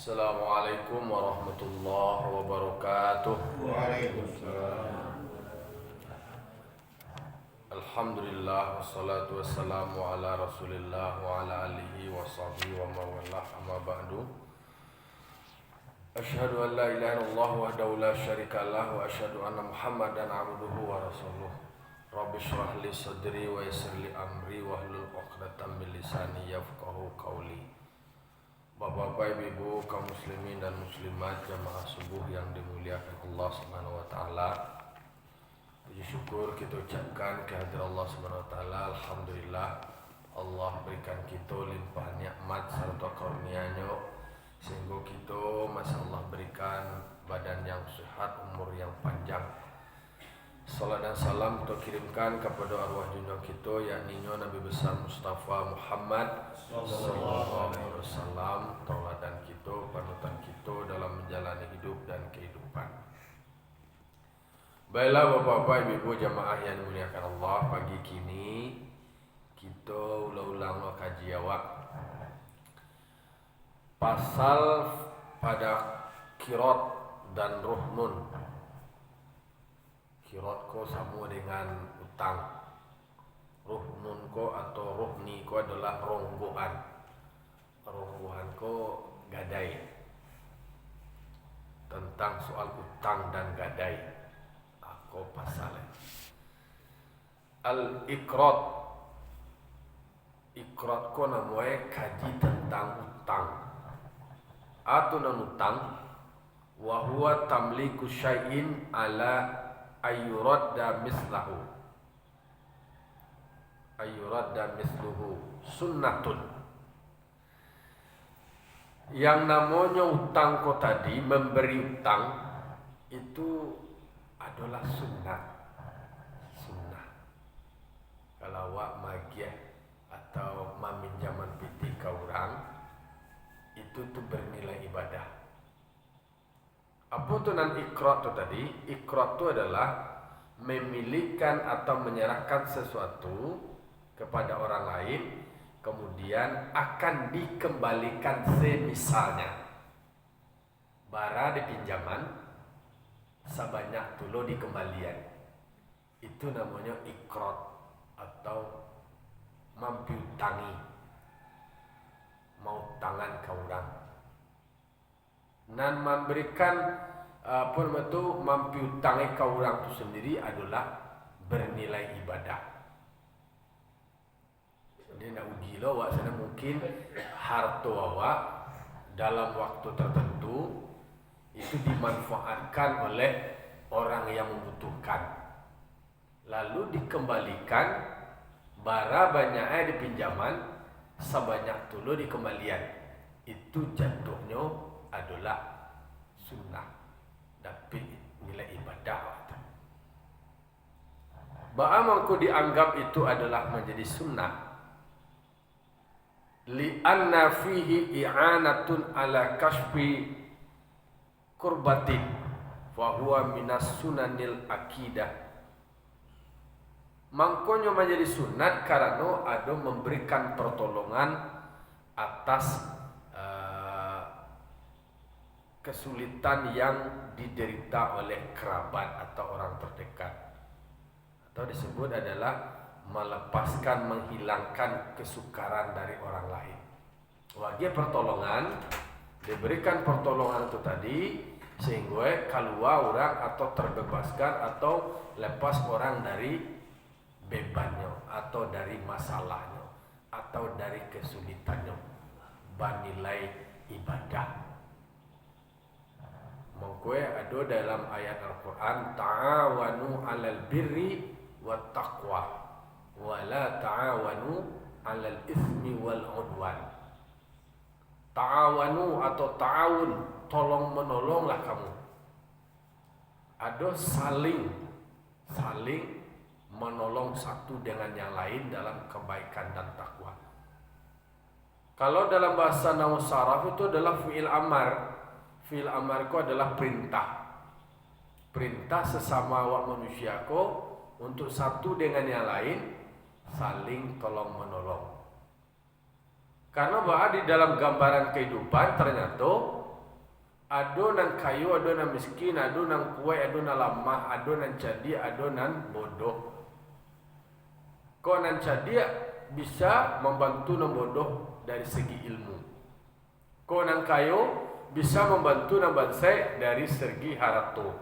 Assalamualaikum warahmatullahi wabarakatuh. Waalaikumsalam. Alhamdulillah wassalatu wassalamu ala Rasulillah wa ala alihi wa sahbihi wa mawalah amma ba'du. Asyhadu an la ilaha illallah wahdahu la syarikalah wa asyhadu anna Muhammadan abduhu wa rasuluh. Rabbi shrah li sadri wa yassir li amri wahlul 'uqdatam min lisani yafqahu qawli. Bapak-bapak, ibu-ibu, kaum muslimin dan muslimat jamaah subuh yang dimuliakan Allah Subhanahu wa taala. Puji syukur kita ucapkan kehadirat Allah Subhanahu wa taala. Alhamdulillah Allah berikan kita limpahan nikmat serta karunia-Nya sehingga kita masya Allah berikan badan yang sehat, umur yang panjang. Salat dan salam kita kirimkan kepada arwah junjungan kita yakni Nabi besar Mustafa Muhammad sallallahu alaihi wasallam, tauladan kita, panutan kita dalam menjalani hidup dan kehidupan. Baiklah bapak-bapak, ibu-ibu jamaah yang dimuliakan Allah, pagi kini kita ulang-ulang kaji awak pasal pada kirot dan ruh nun. Kirot ko sama dengan utang, ruh nun ko atau ruh ni ko adalah ronggoan. Ronggoan ko gadai. Tentang soal utang dan gadai aku pasal al-ikrot. Ikrot ko namanya kaji tentang utang atau non utang, wa huwa tamliku syai'in ala ayyuradda mislahu. Ayyuradda misluhu sunnatun. Yang namanya utang ko tadi, memberi utang itu adalah sunnah. Sunnah. Kalau awak magiah atau meminjaman piti ke orang, itu tuh bernilai ibadah. Apa tu nan ikrot tu tadi? Ikrot tu adalah memilihkan atau menyerahkan sesuatu kepada orang lain, kemudian akan dikembalikan semisalnya. Bara dipinjaman, sebanyak tulo dikembalian. Itu namanya ikrot atau mempiutangi, mau tangan ke orang. Dan memberikan mempiutangi ke orang itu sendiri adalah bernilai ibadah. Jadi nak uji lo awak sana mungkin harta awak dalam waktu tertentu itu dimanfaatkan oleh orang yang membutuhkan, lalu dikembalikan bara banyaknya di pinjaman, sebanyak tulo di kembalian. Itu jatuhnya adalah sunnah, tapi nilai ibadah. Bagaimana dianggap itu adalah menjadi sunnah? Li'anna fihi i'anatun ala kashfi kurbatin wa huwa minas sunanil akidah. Mangkonyo menjadi sunat karena ada memberikan pertolongan atas kesulitan yang diderita oleh kerabat atau orang terdekat, atau disebut adalah melepaskan, menghilangkan kesukaran dari orang lain. Wajib pertolongan, diberikan pertolongan itu tadi sehingga keluar orang atau terbebaskan atau lepas orang dari bebannya atau dari masalahnya atau dari kesulitannya, bernilai ibadah. Mengkue ada dalam ayat Al-Quran, ta'awanu 'alal birri wat taqwa wa la ta'awanu 'alal ismi wal 'udwan. Ta'awanu atau ta'awun, tolong menolonglah kamu. Ada saling menolong satu dengan yang lain dalam kebaikan dan takwa. Kalau dalam bahasa nahwu saraf itu adalah fi'il amar. Fi'il amar ko adalah perintah. Perintah sesama awak manusia ko untuk satu dengan yang lain saling tolong menolong. Karena bahwa di dalam gambaran kehidupan ternyata Adonan kayu, adonan miskin, adonan kue, adonan lamah, adonan jadi, adonan bodoh. Kau nan jadi bisa membantu nan bodoh dari segi ilmu. Kau nan kayu bisa membantu nan bangsa dari segi harato.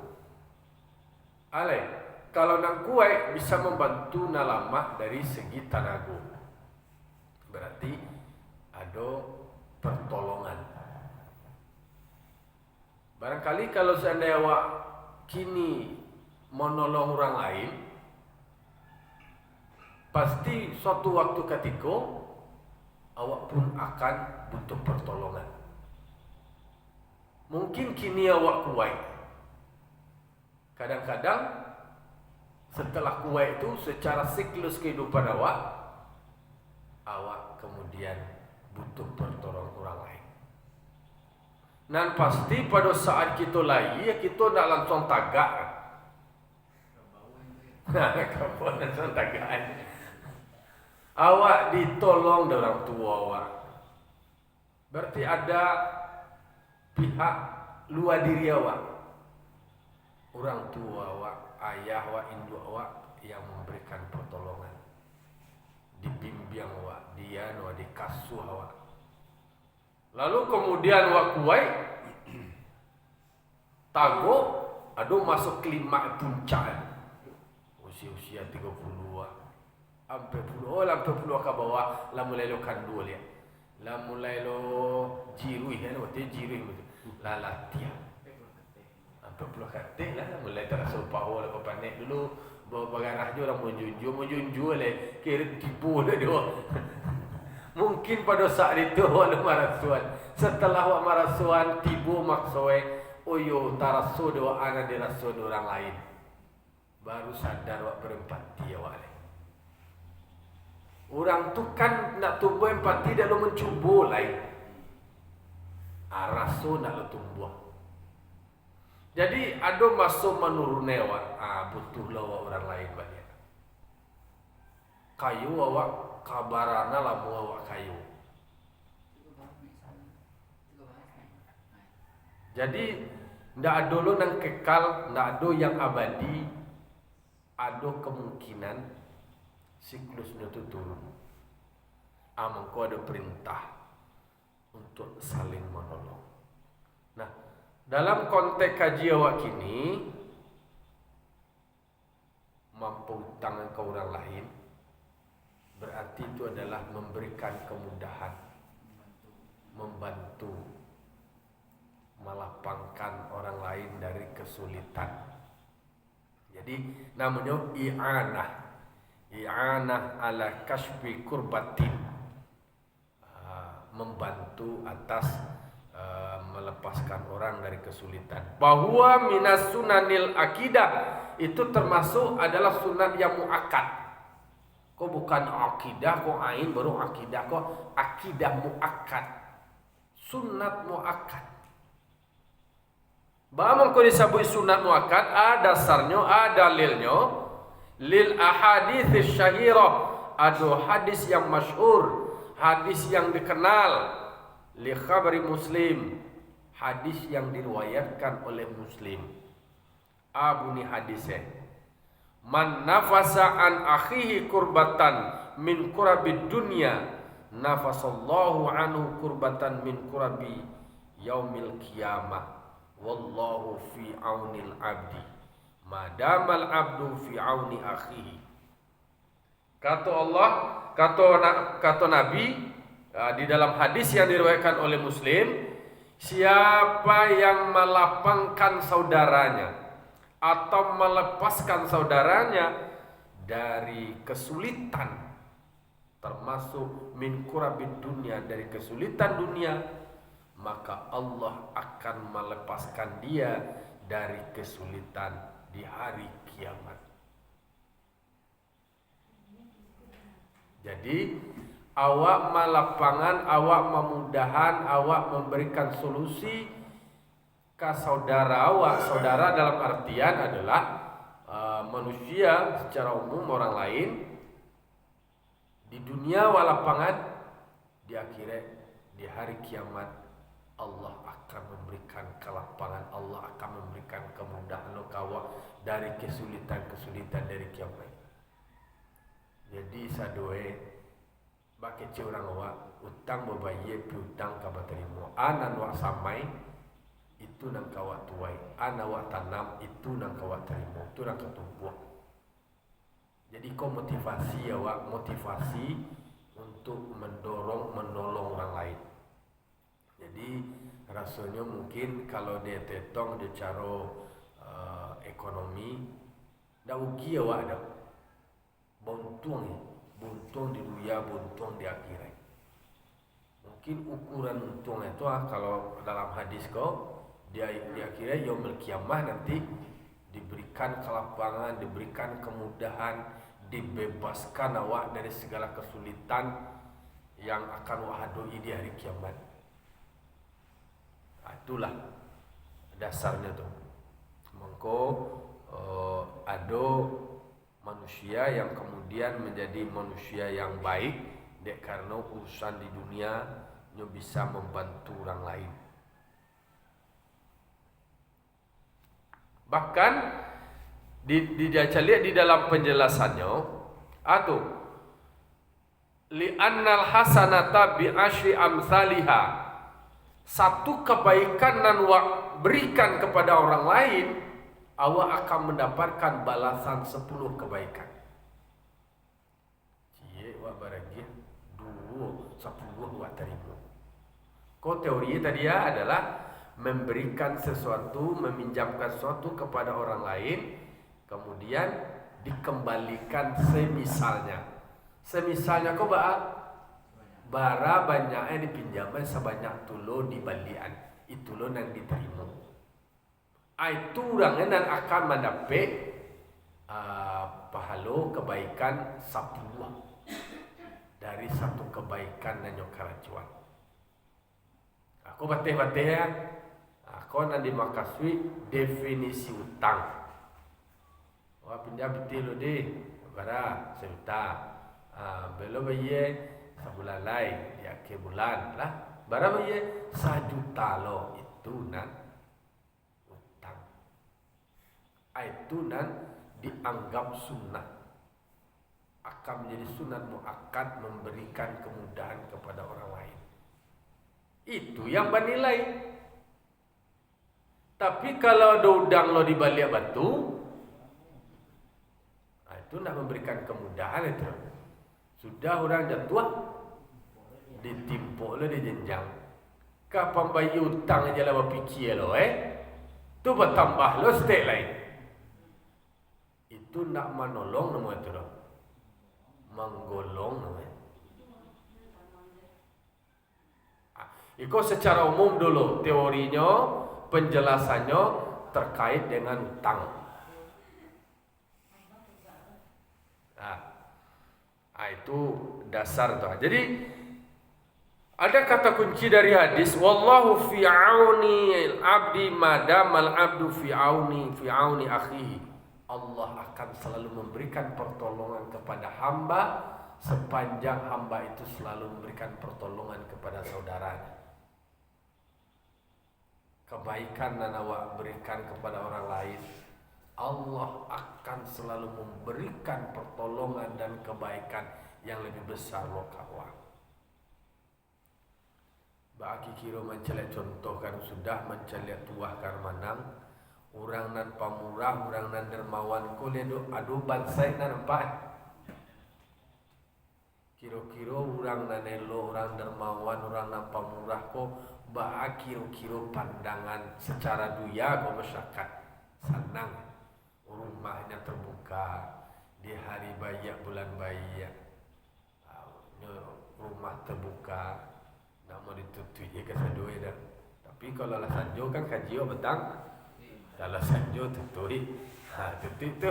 Ale, kalau nan kue bisa membantu nan lamah dari segi tenaga. Berarti ada pertolongan. Barangkali kalau seandainya awak kini menolong orang lain, pasti suatu waktu ketika awak pun akan butuh pertolongan. Mungkin kini awak kuat. Kadang-kadang setelah kuat itu secara siklus kehidupan awak kemudian butuh pertolongan orang lain. Dan pasti pada saat kita lahir, kita tak langsung tagak. Kamu langsung tagak. Awak ditolong dari orang tua awak. Berarti ada pihak luar diri awak. Orang tua awak, ayah awak, induk awak yang memberikan pertolongan. Dibimbing awak, dia dikasuh awak. Lalu kemudian awak kuat, tago, aduh masuk kelima puncak. Usia 30 sampai puluh ke bawah, lah mulai lo kandul ya. Lah mulai lo jirui kan, waktu jirui betul. Lah latihan. Sampai puluh kate lah mulai terasa paho lah panik dulu. Bawa bagarah je orang menjunjung le, kira tipu lah dia. Mungkin pada saat itu awak marasuan. Setelah awak marasuan tibu maksoi, oyo taraso doa anak diraso orang lain. Baru sadar awak berempati awak. Orang tu kan nak tumbuh empati dah lo mencuba lain. Raso nak lo tumbuh. Jadi ada masuk menurun awak, butuhlah awak orang lain banyak. Kayu awak kabarana lamu awak kayu. Jadi ndak ada lo nang kekal, ndak ada yang abadi. Ada kemungkinan siklusnya itu turun. Mengko ada perintah untuk saling menolong. Nah, dalam konteks kaji awak kini mampu tangan ke orang lain, berarti itu adalah memberikan kemudahan, membantu, melapangkan orang lain dari kesulitan. Jadi namanya i'anah ala kasfi kurbatin, membantu atas melepaskan orang dari kesulitan. Bahwa minas sunanil akidah, itu termasuk adalah sunat yang muakkad. Kok bukan akidah, kok ain baru akidah, kok akidah muakkad. Sunat muakkad. Bahwa kau disebut sunat muakkad, ada dasarnya, ada dalilnya. Lil ahadits syahirah, ada hadis yang masyhur, hadis yang dikenal. Li khabari Muslim, hadis yang diriwayatkan oleh Muslim. Bunyi hadisnya, man nafasa an akhihi kurbatan min kurabid dunya, nafasallahu anhu kurbatan min kurabi yaumil qiyamah. Wallahu fi aunil abdi madamal abdu fi auni akhihi. Kata Allah, kata Nabi di dalam hadis yang diriwayatkan oleh Muslim, siapa yang melapangkan saudaranya atau melepaskan saudaranya dari kesulitan, termasuk min kurabid dunia, dari kesulitan dunia, maka Allah akan melepaskan dia dari kesulitan di hari kiamat. Jadi awak melapangan, awak memudahan, awak memberikan solusi ke saudara awak. Saudara dalam artian adalah manusia secara umum, orang lain di dunia walapangan, di akhirat, di hari kiamat Allah akan memberikan memberikan kelapangan, Allah akan memberikan kemudahan lo kawa dari kesulitan-kesulitan dari kiamat. Jadi sadoe baki orang wa utang babaye piutang ka baterimo anan wa samai itu nang kawa tuai, ana wa tanam itu nang kawa terimo, itu nang ketumbuh. Jadi kau motivasi ya wa, motivasi untuk mendorong menolong orang lain. Jadi rasanya mungkin kalau dia tetong dia cara ekonomi dah ugi ya wa ada buntung di dunia, buntung di akhirat. Mungkin ukuran untung itu kalau dalam hadis kau di akhirat yaumul kiamah nanti diberikan kelapangan, diberikan kemudahan, dibebaskan awak dari segala kesulitan yang akan awak hadui di hari kiamat. Itulah dasarnya tuh. Mengko ada manusia yang kemudian menjadi manusia yang baik dek karena urusan di dunia nya bisa membantu orang lain. Bahkan lihat di dalam penjelasannya atau li'annal hasanata bi asyri amsalha, satu kebaikan nan wa berikan kepada orang lain awak akan mendapatkan balasan 10 kebaikan. Cie wa baragi 2 10 wa terima. Kau teorinya tadi adalah memberikan sesuatu, meminjamkan sesuatu kepada orang lain, kemudian dikembalikan semisalnya. Semisalnya kau bara banyaknya dipinjaman sebanyak tulo di balian, itu lo yang diterima. Itu orangnya yang akan mendapat pahala kebaikan 10 dari satu kebaikan yang keracuan. Aku bateh-bateh ya. Aku nanti makasui definisi utang. Wah pinjam betul lo deh, bara sejuta. Belum bayi sebulan lain, ya ke bulan lah. Bara bayi 1 juta lo itu nan utang. Itu nan dianggap sunnah. Akan menjadi sunat muakkad memberikan kemudahan kepada orang lain. Itu yang bernilai. Tapi kalau ada udang lo di balik batu, itu nak memberikan kemudahan itu. Sudah orang jatuh, ditimpuk lo di jenjang. Kapan bayi utang aja lah berfikir lo tu bertambah lo stay lain. Itu nak menolong nama itu lo, menggolong namanya. Ikut secara umum dulu teorinya, penjelasannya terkait dengan utang. Itu dasar tuh. Jadi ada kata kunci dari hadis, wallahu fi auni al-abdi madamal abdu fi auni akhihi. Allah akan selalu memberikan pertolongan kepada hamba sepanjang hamba itu selalu memberikan pertolongan kepada saudaranya. Kebaikan yang awak berikan kepada orang lain, Allah akan selalu memberikan pertolongan dan kebaikan yang lebih besar lo kawan. Bagi kira mencelek contoh kan sudah mencelek tuah kan manang, orang nan pamurah, orang nan dermawan ko ledo adu bansai nan empat. Kira-kira orang nan elo, orang dermawan, orang nan pamurah ko kira-kira pandangan secara dunia ko masyarakat senang, rumahnya terbuka di hari bayak bulan bayak, rumah terbuka, nak mau ditutup ya kesadoi dah. Tapi kalau lah sanjo kan gaji betang, kalau sanjo tutup, tutup tu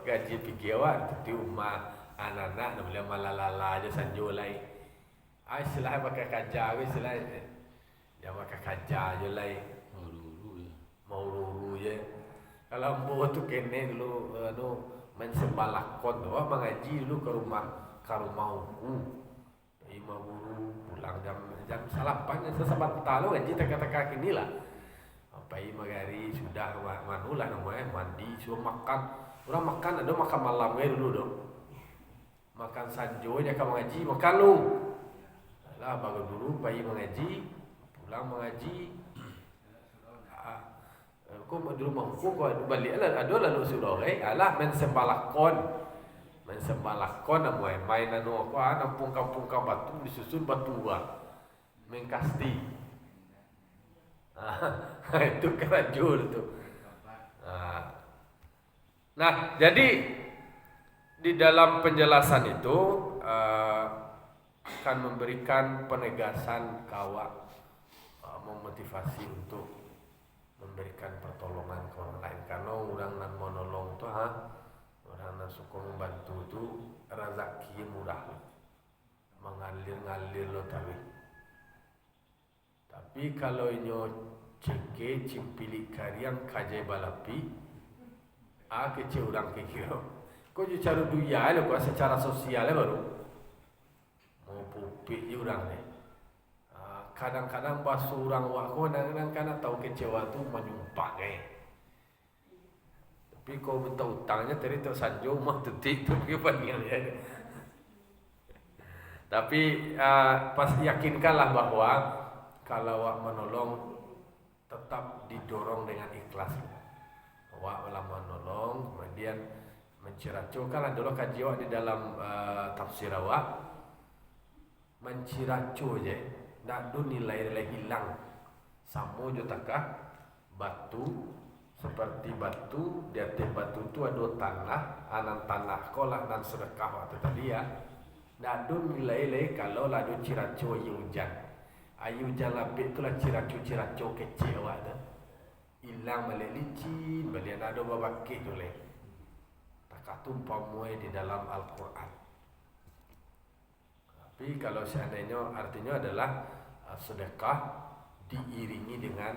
gaji pergi awak tutup rumah anak-anak, nak boleh malalala aja sanjo lain. Istilah pakai kaca, istilah dia pakai kaca je lah. Mau ruru je. Kalau ambo tu kene dulu main sembalakon tu, mengaji dulu ke rumah uku. Ima guru pulang jam salapan sesabat petalo ngaji teka-teka kini lah. Pai magari sudah manulah namanya mandi suruh makan. Orang makan ada makan malamnya dulu dong. Makan sanjo dia akan mengaji makan lu. Lah baru dulu pai mengaji, pulang mengaji. Ko dulu mampu ko balik ada lalu sudah alah men sembalakon. Men sembalakon main anu ko ana pungkam-pungkam batu disusun batu gua. Mengkasti. Itu kerajul tuh. Nah, jadi di dalam penjelasan itu akan memberikan penegasan kawa memotivasi untuk memberikan pertolongan ke orang lain karena orang nan menolong tuh orang nan suka membantu itu rezeki murah mengalir lo tapi kalau inyo ceke cimpili kariang kajai balapi kece orang kekira kau ju cara duya lo kau secara sosial baru mau pupi orang nih kadang-kadang pas orang wako kadang-kadang tahu kecewa tu menyumpah tapi kau minta utangnya tadi tersanjung mah detik tu kepanjang ya. Tapi pas yakinkanlah bahwa kalau awak menolong tetap didorong dengan ikhlas. Awak malah menolong kemudian menciracu kalau dulu kaji awak di dalam tafsir awak menciracu je. Nak do nilai-nilai hilang samo jutakah batu seperti batu di atas batu itu ada tanah anan tanah kolah dan sedekah waktu tadi ya nak do nilai-nilai kalau lah do ciraco hujan ayu jalabit itulah ciraco kecil waktu hilang balik licin balik ada babakit tu leh takatum pamuai di dalam Al-Quran. Tapi kalau seandainya artinya adalah sedekah diiringi dengan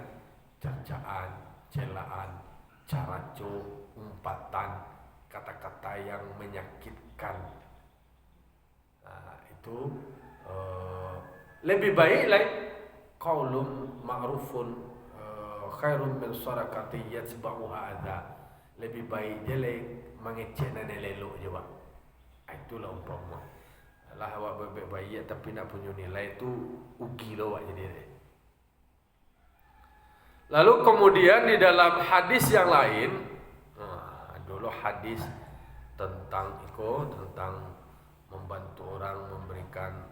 cercaan, celaan, caraco, umpatan, kata-kata yang menyakitkan. Itu lebih baik qaulun ma'rufun khairun min sadaqati yatba'uha adza. Lebih baik dia mengecek dan elok je pak. Itulah umpama. Lah awak baik tapi nak punya nilai itu ugi lo awak jadi. Lalu kemudian di dalam hadis yang lain, dulu hadis tentang membantu orang memberikan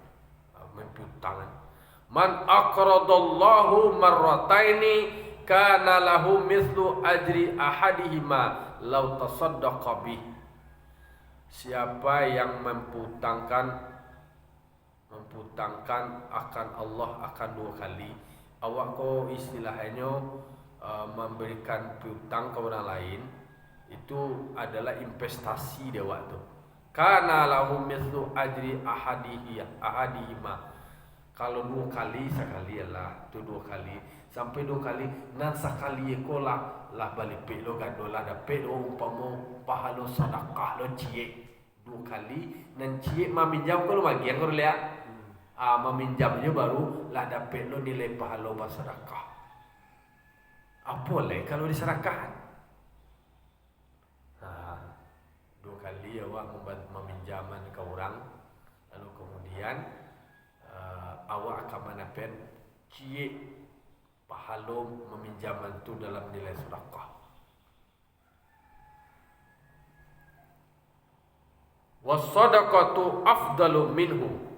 mempiutang. Man aqradallahu marrataini kana lahu mithlu ajri ahadihima law tasaddaqa bih. Siapa yang memutangkan akan Allah akan 2 kali. Awak ko istilahnya memberikan piutang ke orang lain itu adalah investasi dia waktu. Kana lahu mithlu ajri ahadihima. Kalau 2 kali sekali lah, tu 2 kali sampai 2 kali nan sekali ekolah lah balik pe lo gadolah dapat umpama pahala sedekah lo cie 2 kali nan cie meminjam ko lo magian ko lihat meminjamnya baru lah dapat lo nilai pahala bersedekah. Apa le kalau disedekahkan? 2 kali awak meminjaman ke orang lalu kemudian awak akan mendapat cie pahala meminjaman tu dalam nilai sedekah. Was-sadaqatu afdalu minhu.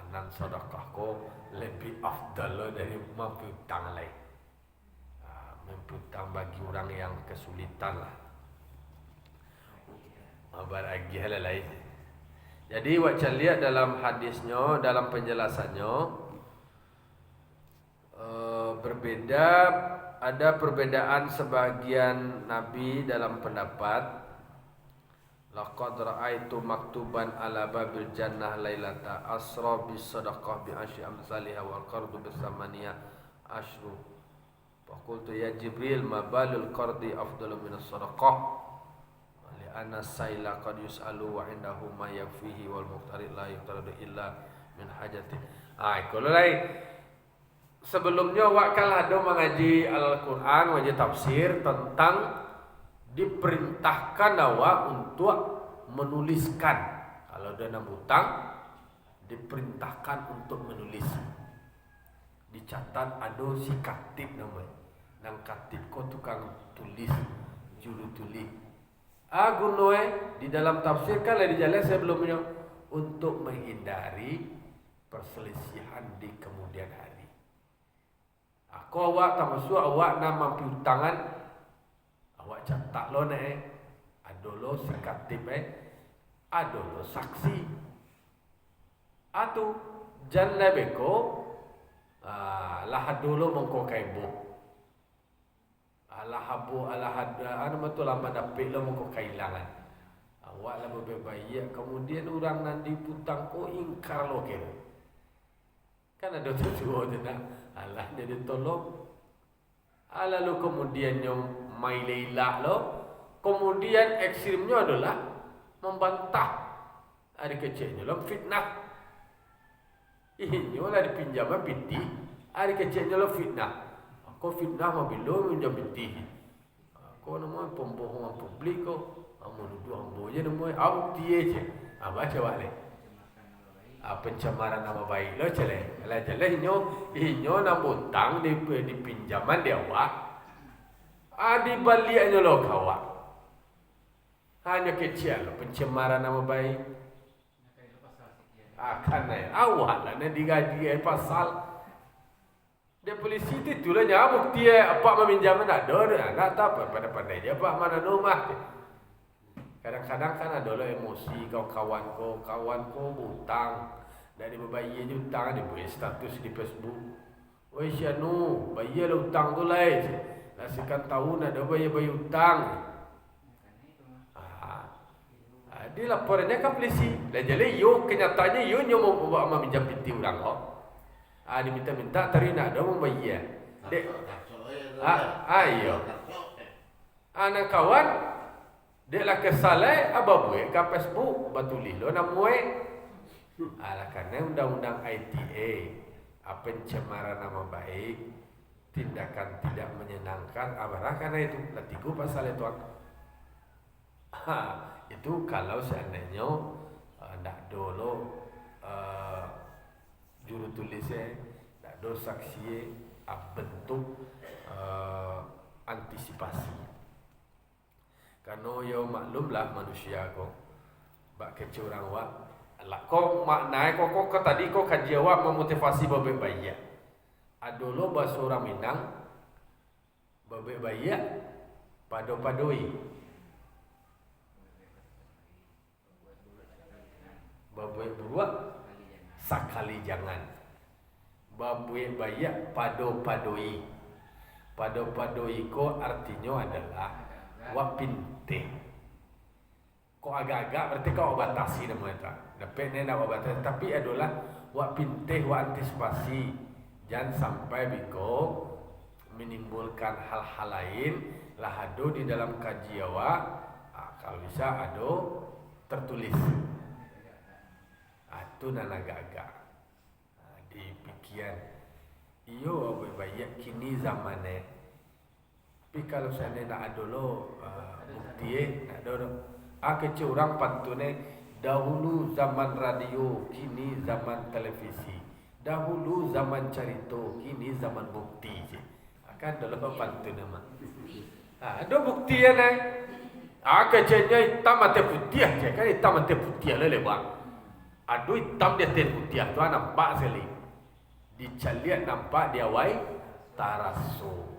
Nan sedekah ko lebih afdal dari mempiutang lain. Mempiutang bagi orang yang kesulitan lah. Beragih lah lain. Jadi wacan lihat dalam hadisnya, dalam penjelasannya berbeda, ada perbedaan sebagian nabi dalam pendapat. Laqad ra'aitu maktuban ala babil jannah lailata asra bis sadaqah bi asy amsalha wal qardu bis samaniyah asyru. Fa qultu ya Jibril ma balul qardi afdalu min as-sadaqah. Li anna sayla qad yus'alu wa indahu ma yakfihi wal muqtarid la yuqtaradu illa min hajati. Kalau lain sebelumnya awak kan ada mengaji Al-Quran, mengaji tafsir tentang diperintahkan awak untuk menuliskan. Kalau ada nak hutang, diperintahkan untuk menulis. Dicatat ada si katib namanya. Nang katib ko tukang tulis, juru tulis. Gunoe di dalam tafsir kan di jalan sebelumnya untuk menghindari perselisihan di kemudian hari. Aku awak tak masuk awak nak mampu tangan, awak catat lo ada lo si katib ada lo saksi. Atu jangan beko lah dulu mengko kaibo. Betul lama dapik lo mengko kailangan. Awak lah berbaik kemudian orang nanti putang ko ingkar lo kira. Kan ada tujuan je nak. Alah dia ditolong. Lalu kemudian yang mai leila lo. Kemudian ekstrimnya adalah membantah adik kecilnya lo fitnah. Ini lah dipinjam binti. Adik kecilnya lo fitnah. Aku fitnah mah belum pinjam binti. Aku nama pembohongan publik ko. Menuduh ambo je nama. Bukti je. Baca balik. Pencemaran nama baik lo cele. Kalau cele inyo nak hutang di pinjaman dia awak. Di baliknya lo kawak. Hanya kecil lo pencemaran nama baik. Karena awak lah nak digaji pasal. Dia polisi itu lah nyabuk dia apa meminjaman ada nak tak pandai dia apa mana rumah. Kadang-kadang kan ada lo emosi kawan ko hutang dari berbayar je hutang dia buat status di Facebook. Oi sianu bayar lo hutang tu lah. Nasikan tahu nak ada bayar hutang. Dia laporannya ke polisi. Dan jadi yo kenyataannya yo nyomo bawa meminjam binti orang kok. Diminta-minta tadi nak ada membayar. Dek. Ayo. Anak kawan dek lah kesalai ababuai ke Facebook batuli lo namuai. Karena undang-undang ITE pencemaran nama baik, tindakan tidak menyenangkan abarah karena itu latiku pasal itu. Itu kalau seandainya ndak dolo juru tulisnya, ndak do saksi bentuk antisipasi. Karena yo maklumlah manusia ko bak kecurang wak lah ko maknai ko tadi ko kaji awak memotivasi babe bayi. Adolo bahasa orang Minang babe bayi pado-padoi. Babuai beruak sakali jangan. Babuai bayak pado-padoi. Pado-padoi ko artinya adalah wak pinte. Ko agak-agak berarti kau batasi nama itu. Dapat ni nak batasi tapi adalah wak pinte wak antisipasi. Jangan sampai biko menimbulkan hal-hal lain lah ado di dalam kaji awak. Kalau bisa ado tertulis. Itu nak agak-agak di pikiran iyo banyak kini zamannya. Tapi kalau saya nak ada lo bukti nak ada kecil orang pantune dahulu zaman radio kini zaman televisi, dahulu zaman cerita kini zaman bukti je. Akan dalam pantun nama. Ada bukti ya nak. Kecilnya hitam atau putih je kan hitam atau putih lah lewat. Aduh hitam dia ten putih tu nampak sekali. Dicaliat nampak dia wai taraso.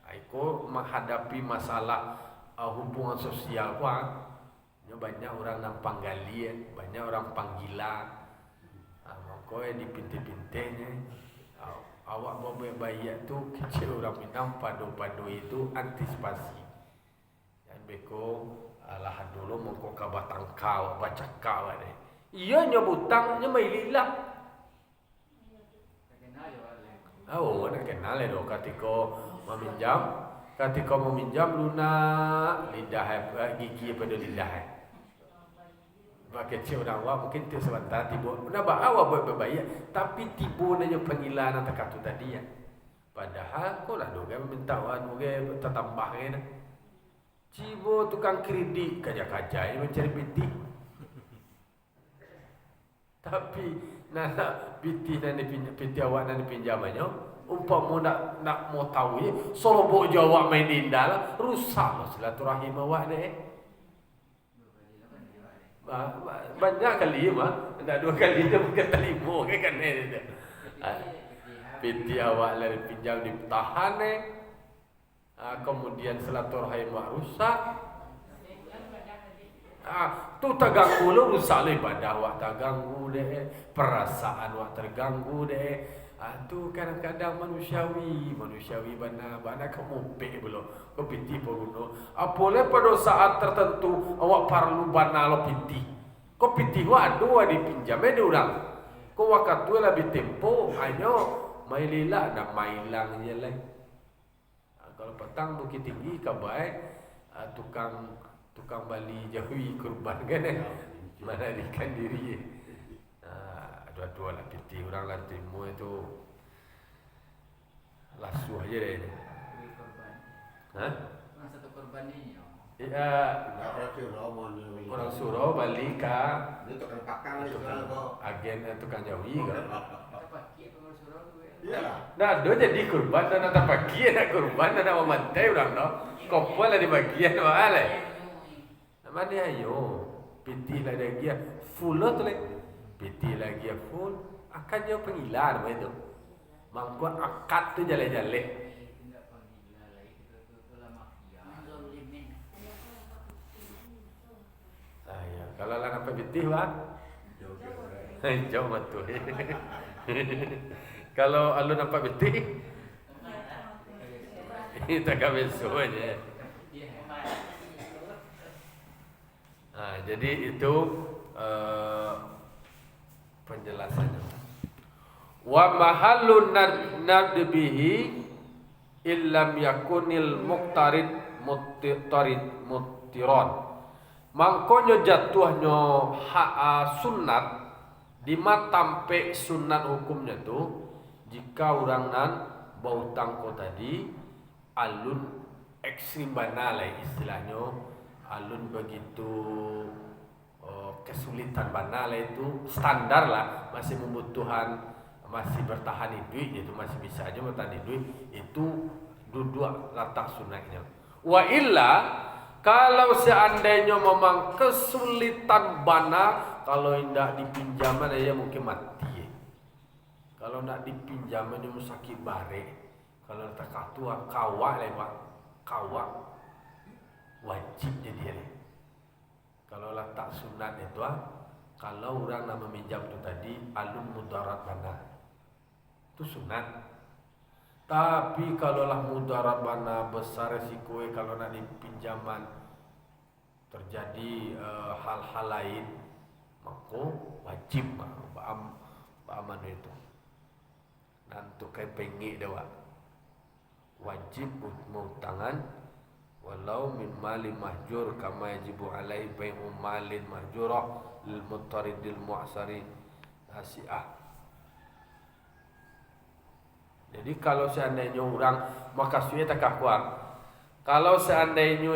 Aiko menghadapi masalah hubungan sosial kuan. Banyak orang nampang gali, banyak orang panggilan. Maka dipinti-pintenya. Awak bawa bayi tu kecil orang Minang pado-pado itu antisipasi. Dan beko lah dulu mengko kabatang kau baca kau ni. Ia nyebutang nya maililah. Nak kenal itu ketika meminjam lunak lidah gigi pada lidah. Pakai cik orang awak mungkin tu sebentar tiba. Nak bawa buat berbayar, tapi tiba nanya panggilan atau kata tadi ya. Padahal kau lah doa minta wan mungkin tertambah kan. Cibo tukang kredit kaja-kaja yang mencari piti. Tapi nak piti dan piti awak dan pinjamannya, umpama nak mau tahu ya, sorobok jawab main indah lah, rusak lah silaturahim awak deh. Banyak kali mah, nak 2 kali dia bukan terima kan dia. Piti awak lari pinjam ditahan kemudian silaturahim awak rusak. Tu terganggu lo rusak lo ibadah awak terganggu deh, perasaan awak terganggu deh. Tu kadang-kadang manusiawi bana kemupik belum kau piti peruno. Apoleh pada saat tertentu awak perlu bana lo piti. Kau piti awak dua dipinjam ada orang. Kau waktu lebih tempo ayo mai lila nak mailang je lah. Kalau petang bukit tinggi kabai tukang bali jauhi kurban kan manadikan diri. Dua-dua lah piti orang lah terima itu lasuh aja deh. Orang satu korban ni. Iya. Orang suruh balik ke Itu kan pakan lah agen tukang jauhi kan. Iya. Nah, do jadi kurban dan ada bagian nak kurban dan nak memantai orang no. Kopol lah di bagian mana? Mana ayo? Piti lah dia full tu le. Piti lagi full akan jauh panggilan macam tu. Mangko akad tu jalan-jalan. Ya. Kalau lah nampak piti wah. Jauh betul. Kalau alun nampak piti, kita kami semuanya. Jadi itu penjelasannya. Wa mahallun nadbihi illam yakunil muqtarid muttiran. Mangkonyo jatuhnya sunat di matampe sunat hukumnya tu jika orang nan bau tangko tadi alun ekstrim banalai istilahnya alun begitu kesulitan banalai itu standar lah masih membutuhkan masih bertahan hidup itu masih bisa aja bertahan hidup itu dua latak sunatnya. Wa illa kalau seandainya memang kesulitan bana kalau tidak dipinjaman aja mungkin mati. Kalau nak dipinjaman dia sakit bare. Kalau tak katua kawak lewat kawak wajib jadi ni. Kalau letak sunat itu kalau orang nak meminjam tu tadi alun mudarat bana. Itu sunat. Tapi kalau lah mudarat bana besar resiko kalau nak dipinjaman terjadi hal-hal lain maka wajib aman itu. Nantuk kai pengik dewa wajib mutangan walau min mali mahjur kama yajibu alai bai'u malin mahjurah lil muttaridil mu'sari hasiah. Jadi kalau seandainya orang makasihnya tak kuat. Kalau seandainya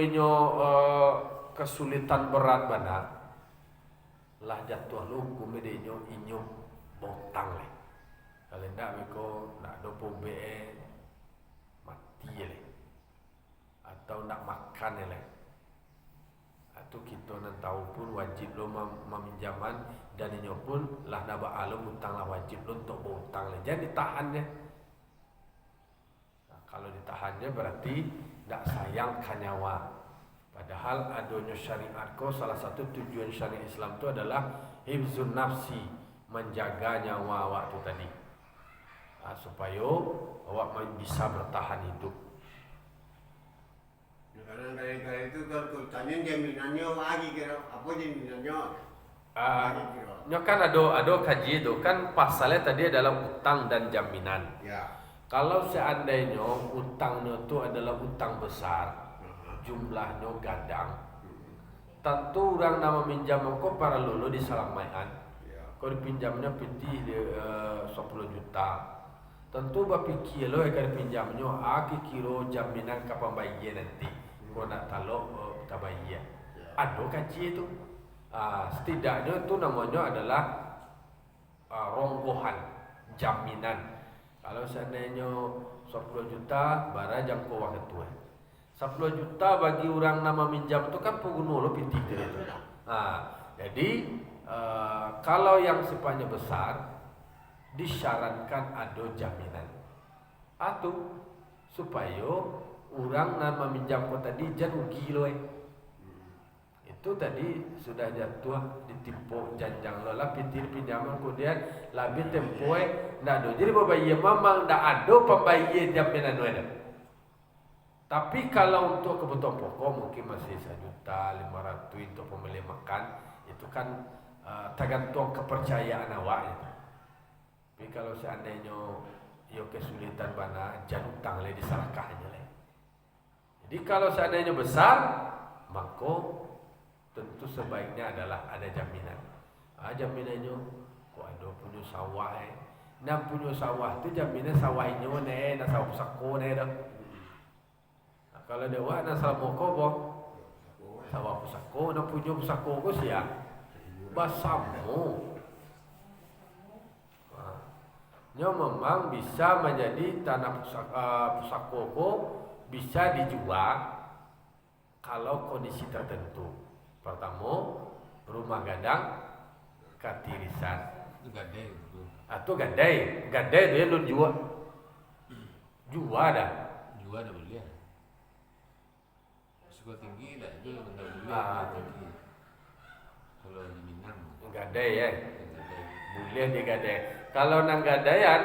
kesulitan berat benar lah jatuh hukum dia inyo botang le. Kalau ndak beko nak dopo be mati le. Atau nak makan le. Atau kita nan tahu pun wajib lo meminjaman dan inyo pun lah nak baalum hutang lah wajib lo untuk berhutang le. Jangan ditahannya. Nah, kalau ditahannya berarti ndak sayangkan nyawa. Padahal adanya syariat ko salah satu tujuan syariat Islam itu adalah hifzun nafsi, menjaga nyawa awak tu tadi. Supaya awak bisa bertahan hidup. Karena dari itu kalau tanya jaminannya lagi kira apa jaminannya? Nya kan ada kaji itu kan pasalnya tadi adalah utang dan jaminan. Ya. Kalau seandainya utangnya itu adalah utang besar, jumlahnya gadang, tentu orang nama minjam kau para lulu di salamaian. Ya. Kau dipinjamnya piti 10 juta. Tentu bapikir lo akan pinjamnya kilo jaminan ke pembagian nanti. Kau nak talok tabayya. Ada kaji itu. Setidaknya itu namanya adalah ronggohan jaminan. Kalau seandainya 10 juta bara jangkau waktu tua. 10 juta bagi orang nama minjam itu kan pengguna lo piti itu. Jadi kalau yang sifatnya besar disyaratkan ada jaminan atau supaya orang nama minjam kau tadi jangan rugi loh. Itu tadi sudah jatuh ditimpo janjang lo lah pintir pinjaman kemudian lebih tempo ndak ada. Jadi bayi memang ndak ada pembayi jaminan lo ada. Tapi kalau untuk kebutuhan pokok mungkin masih 1.500.000 untuk pembeli makan itu kan tergantung kepercayaan awak. Tapi kalau seandainya yo kesulitan bana jangan utang le diserahkan aja le. Jadi kalau seandainya besar maka tentu sebaiknya adalah ada jaminan. Jaminannya kok ada punya sawah Nah punya sawah tu jaminan sawahnya na sawah pusako dah. Kalau dewa na salah moko boh sawah pusako na punya pusako ko siya basamu. Nya memang bisa menjadi tanah pusako ko bisa dijual kalau kondisi tertentu. Pertama, rumah gadang katirisan. Itu gadai itu. Atau gadai dia lu jual. Jual dah. Jual dah boleh. Suka tinggi dah itu benda boleh. Tinggi. Kalau di Minang. Gadai ya. Gadai. Boleh di gadai. Kalau nang gadaian,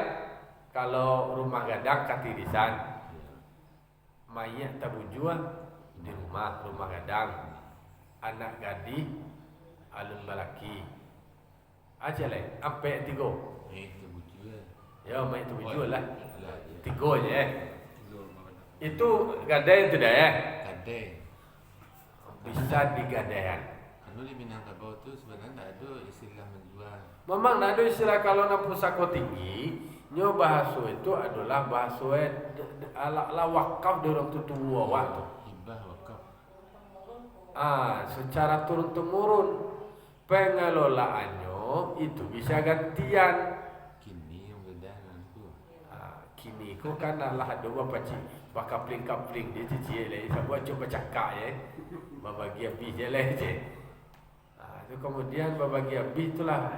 kalau rumah gadang katirisan. Mayat tabujua di rumah gadang. Anak gadi alun balaki aja le ampe 3 Itu bujua. ya mai tu bujul lah 3 Tiga. je itu gadai itu dah ya Gadai. bisa digadaian. Kalau di Minangkabau tu sebenarnya tak ada istilah menjual. Memang ada istilah kalau nak pusako tinggi nyo bahasa itu adalah bahasa ala wakaf di orang tutua awak tu. Hibah wakaf. Secara turun-temurun pengelolaannya itu bisa gantian. Kini yang beda dengan tu. Kini ko kan lah ada apa cik bakapling-kapling dia cici le sebab coba cakap ya. Babagi habis je le je. Itu kemudian babagi habis itulah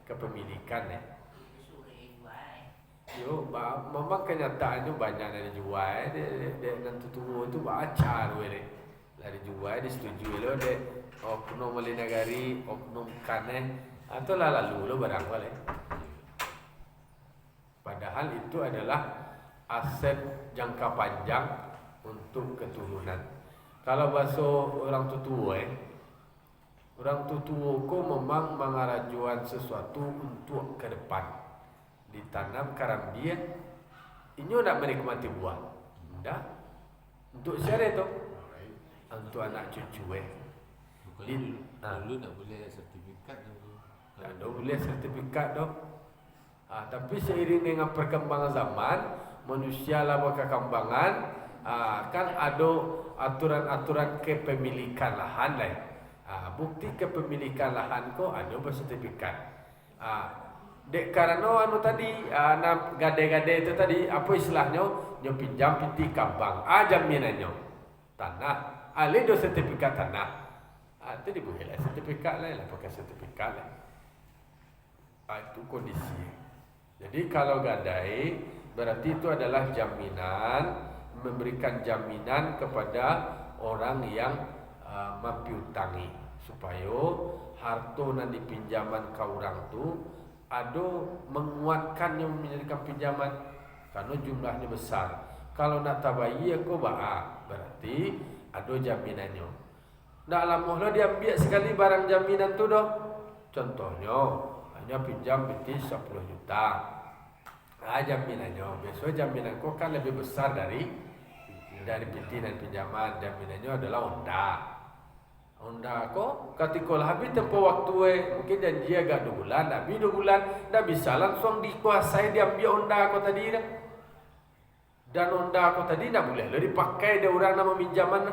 kepemilikan Yo, memang kenyataannya banyak yang dijual dia nanti tua itu baca le. Lari jual disetujui lo de oknum meli negari oknum kane atau lalu lo barang boleh. Padahal itu adalah aset jangka panjang untuk keturunan. Kalau bahasa orang tutua orang tutua ko memang mengarajuan sesuatu untuk ke depan. Ditanam karang dia ini nak menikmati buah. Dah untuk siapa itu? Untuk anak cucu Bukan dulu tak boleh sertifikat tu. Tak boleh sertifikat tu. Tapi seiring dengan perkembangan zaman, manusia lah berkembangan, kan ada aturan-aturan kepemilikan lahan lain. Bukti kepemilikan lahan ko ada bersertifikat. Dek karena tadi gade-gade itu tadi apa istilahnya? Nyo pinjam piti kambang. Jaminannya tanah. Ada sertifikat tanah. Itu dibuat lah sertifikat lah pakai sertifikat lah. Itu kondisi. Jadi kalau gadai berarti itu adalah jaminan, memberikan jaminan kepada orang yang mampu utangi supaya harta nan dipinjaman ke orang tu ada menguatkan yang menjadikan pinjaman karena jumlahnya besar. Kalau nak tabayi aku berarti ada jaminannya. Nak lama dia ambil sekali barang jaminan tu dah. Contohnya hanya pinjam binti 10 juta. Jaminannya besok jaminan kau kan lebih besar dari binti dan pinjaman. Jaminannya adalah Honda. Onda ko ketika habis tempoh waktu mungkin janji agak 2 bulan, habis 2 bulan dah bisa langsung dikuasai diambil onda ko tadi dah. Dan onda ko tadi dah boleh lah dipakai dia orang nama minjaman.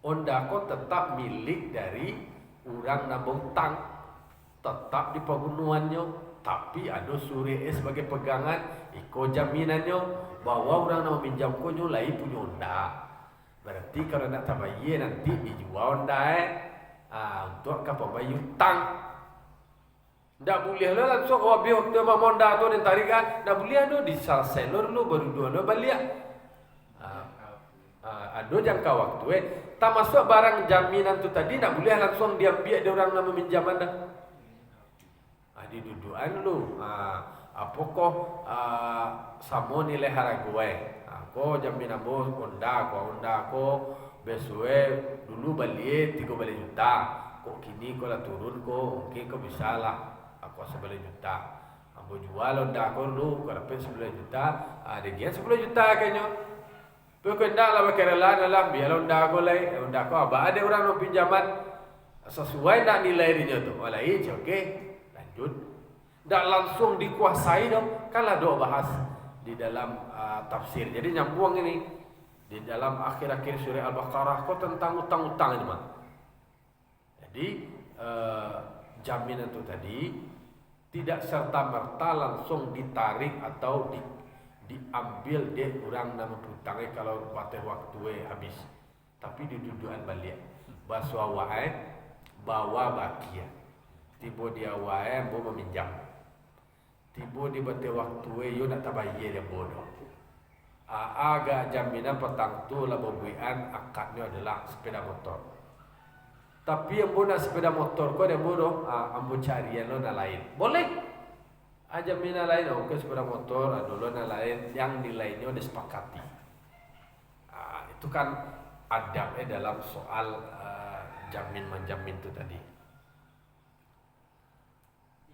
Onda ko tetap milik dari orang nama hutang, tetap di pegunuannya, tapi ada suri sebagai pegangan, iko jaminannya bahwa orang nama minjam ko nyulai punya onda. Berarti kalau nak tabayye nanti dijual onda untuk ke pembayar hutang. Tak boleh lah langsung habis waktu onda tu dan tarik kan. Tak boleh ada diselesai dulu baru dua balik. Ada jangka waktu tak masuk barang jaminan tu tadi tak boleh langsung diambil dia orang nama minjaman dah. Didudukan dulu. Apakah sama nilai harga ko jaminan bos onda ko besue dulu balik 13 juta. Kok kini ko lah turun ko mungkin ko bisa lah aku 11 juta. Ambo jual onda ko dulu ko dapat 11 juta. Dia 10 juta kayaknya. Pokok ndak lah pakai rela dalam biar onda ko lai. Onda ko apa ada orang mau pinjaman sesuai nak nilai dia tu. Walai okey. Lanjut. Ndak langsung dikuasai dong. Kan lah doa bahas di dalam tafsir. Jadi nyambung ini di dalam akhir-akhir surah Al-Baqarah kok tentang utang-utang ini mah. Jadi jaminan itu tadi tidak serta-merta langsung ditarik atau diambil deh orang nama hutangnya kalau batas waktu habis. Tapi didudukan balik. Baswa wae bawa bakia. Tiba dia wae mau meminjam. Tiba di batas waktu yo nak tabayye dia bodoh. Agak jaminan petang tu lah bubuian akadnya adalah sepeda motor. Tapi yang nak sepeda motor kau dia bodoh, ambo carian lo na lain. Boleh. Jaminan lain ke sepeda motor, dulu na lain yang nilainya disepakati. Itu kan adabnya dalam soal jamin menjamin itu tadi.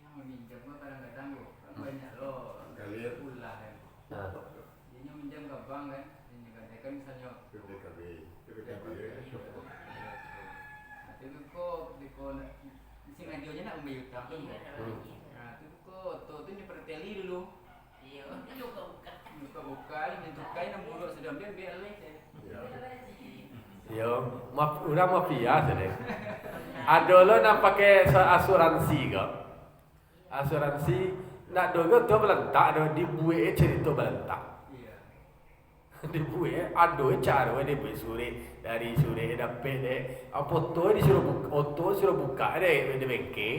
Yang meminjam kadang-kadang banyak lo ulah kan. Dia minjam ke bank kan, ini kan misalnya. Itu kok si ngajunya nak membayar utang tu. Itu kok tu ni perteli dulu. Iya, buka, menentukan yang buruk sudah biar leh. Yo, udah mafia sudah. Ada lo nak pakai asuransi kok. Asuransi nak dogo tu belantak do dibuat cerita belantak. Dibuat ada cara dia buat suri dari suri dapat deh. Apa tu disuruh buka, auto suruh buka deh di bengkel.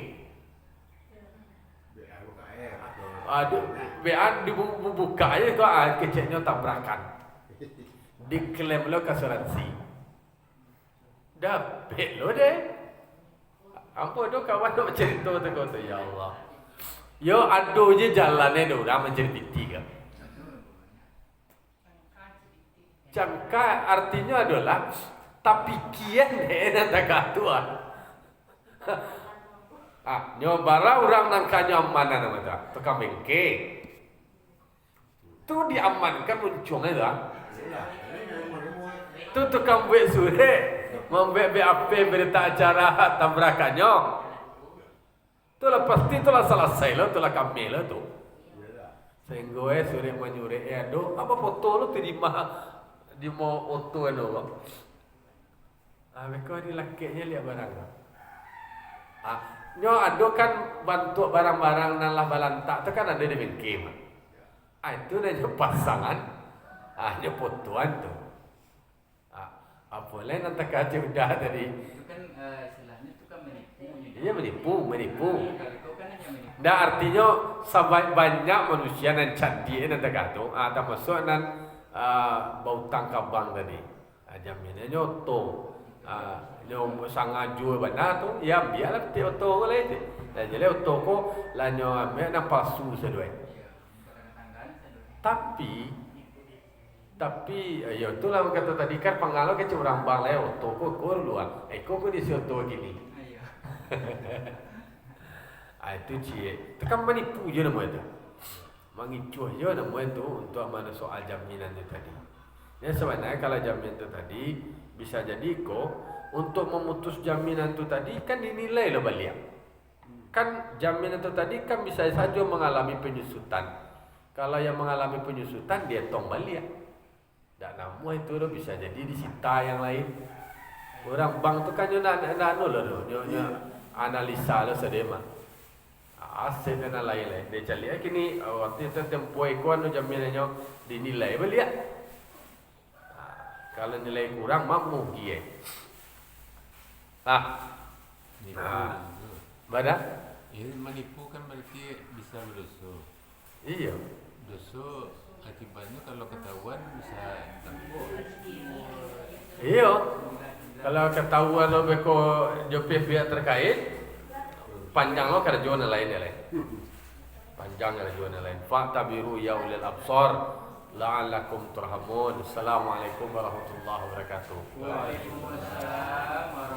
Aduh, bean dibuka aja tu kecilnya tabrakan. Diklaim lo ke asuransi. Dapat lo deh. Apa tu kawan nak cerita tu kau tu ya Allah. Yo ada je jalannya dia orang mencerita kan. Jangka artinya adalah tapi kian nak tak tua. Nyobara orang nan kanyaman nama tu. Tukang bengkel. Tu diamankan muncungnya tu. Tu tukang buat surat, membuat BAP berita acara tabrakannya. Tu lah pasti tu lah selesai lah, tu lah kamil lah tu. Sehingga surat menyurat aduh, apa foto lu tu di mau auto anu. Mereka ni lakinya lihat barang. Nyo ada kan bantu barang-barang nan lah balantak tu kan ada di bengkel. Itu dah pasangan. Hanya fotoan tu. Apa lain nak tak udah tadi. Itu kan istilahnya itu kan menipu. Iya menipu. Kau kan hanya menipu. Dah artinya banyak manusia nan cantik nan tak tu. Termasuk nan bau tangkap bang tadi. Jaminannya auto. Nyo sangaju bana tu, ya biarlah ti auto ko lai. Dan jadi auto ko la nyo ambil na palsu sedoi. Tapi ya itulah kata tadi kan pengalaman ke orang bang lai auto ko luar. Ko di auto gini. Itu cie. Itu kan menipu je nama itu. Mengicuh je nama itu untuk mana soal jaminan itu tadi. Ya sebenarnya kalau jaminan itu tadi bisa jadi ko untuk memutus jaminan itu tadi kan dinilai loh balik. Kan jaminan itu tadi kan bisa saja mengalami penyusutan. Kalau yang mengalami penyusutan dia tong balik. Tak namu itu loh bisa jadi disita yang lain. Orang bank tu kan nyo analisa lo sedema. Aset dan lain-lain. Dia cari kini waktu itu tempoh ikuan tu jaminannya dinilai balik. Kalau nilai kurang mampu gie. Nipu. Badak? Ini menipu kan berarti bisa berdosa. Iya. Dosa akibatnya kalau ketahuan bisa ditangkap. Iya. Kalau ketahuan lo beko jopi pihak terkait, panjang lo kerjaan lain. Panjang kerjaan lain. Fa'tabiru ya ulil absar la'allakum turhamun. Assalamualaikum warahmatullahi wabarakatuh. Waalaikumsalam warahmatullahi